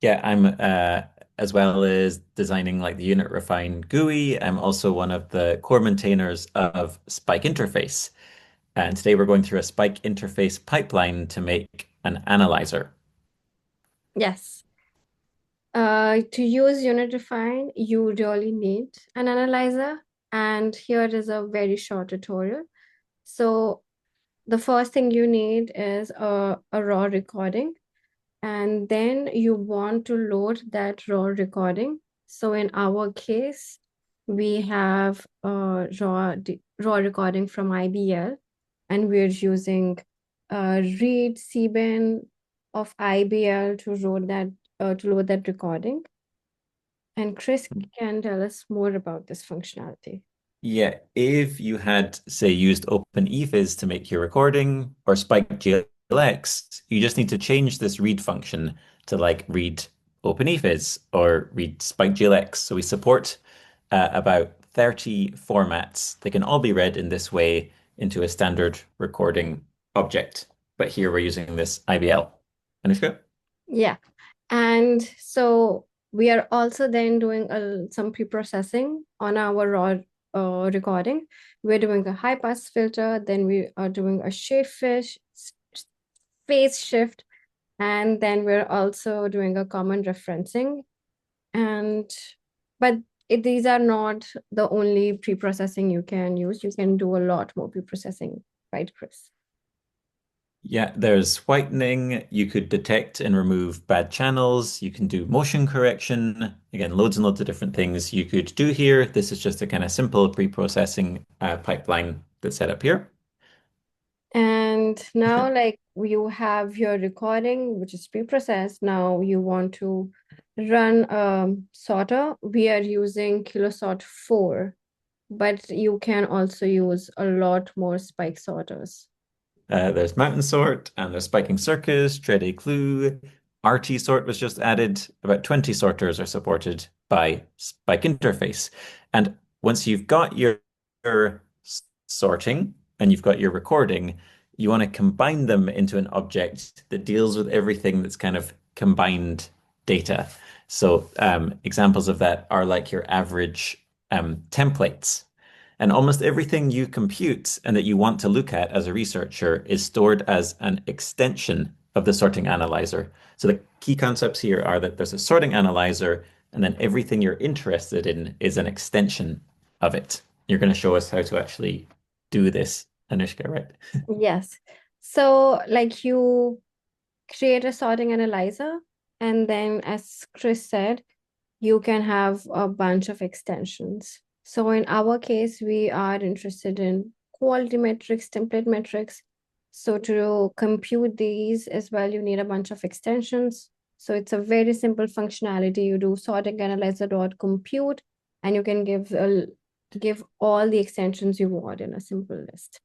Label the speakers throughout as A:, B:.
A: Yeah, I'm as well as designing like the UnitRefine GUI, I'm also one of the core maintainers of SpikeInterface. And today we're going through a SpikeInterface pipeline to make an analyzer.
B: Yes. To use UnitRefine, you really need an analyzer. And here is a very short tutorial. So the first thing you need is a raw recording. And then you want to load that raw recording. So in our case, we have a raw recording from IBL, and we're using read cbin of IBL to load that recording. And Chris can tell us more about this functionality.
A: Yeah, if you had, say, used OpenEFIS to make your recording or SpikeGLX, you just need to change this read function to like read OpenEFIS or read SpikeGLX. So we support about 30 formats. They can all be read in this way into a standard recording object. But here we're using this IBL. Anushka?
B: Yeah. And so we are also then doing some pre-processing on our raw recording. We're doing a high pass filter, then we are doing a phase shift, and then we're also doing a common referencing. And but these are not the only pre-processing you can use. You can do a lot more pre-processing, right, Chris?
A: Yeah, there's whitening. You could detect and remove bad channels. You can do motion correction. Again, loads and loads of different things you could do here. This is just a kind of simple pre-processing pipeline that's set up here.
B: And now, like, you have your recording, which is pre-processed. Now you want to run sorter. We are using KiloSort 4, but you can also use a lot more spike sorters.
A: There's mountain sort and there's spiking circus, tread a clue. RT sort was just added. About 20 sorters are supported by Spike Interface. And once you've got your sorting and you've got your recording, you want to combine them into an object that deals with everything that's kind of combined data. So examples of that are like your average templates. And almost everything you compute and that you want to look at as a researcher is stored as an extension of the sorting analyzer. So the key concepts here are that there's a sorting analyzer, and then everything you're interested in is an extension of it. You're going to show us how to actually do this, Anushka, right?
B: Yes. So, like, you create a sorting analyzer, and then, as Chris said, you can have a bunch of extensions. So in our case, we are interested in quality metrics, template metrics. So to compute these as well, you need a bunch of extensions. So it's a very simple functionality. You do sorting analyzer dot compute, and you can give all the extensions you want in a simple list.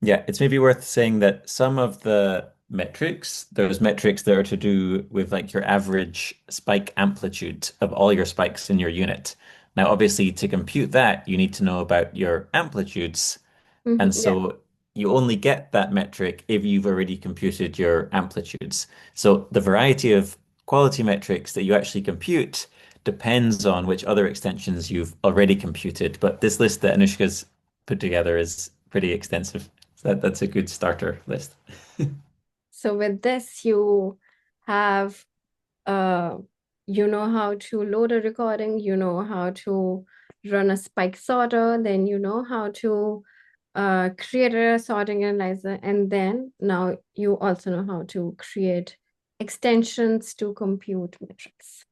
A: Yeah, it's maybe worth saying that some of the metrics, those metrics that are to do with like your average spike amplitude of all your spikes in your unit. Now, obviously, to compute that, you need to know about your amplitudes. And
B: Yeah.
A: so you only get that metric if you've already computed your amplitudes. So the variety of quality metrics that you actually compute depends on which other extensions you've already computed. But this list that Anushka's put together is pretty extensive. So that's a good starter list.
B: So with this, you have uh you know how to load a recording, you know how to run a spike sorter, then you know how to create a sorting analyzer, and then now you also know how to create extensions to compute metrics.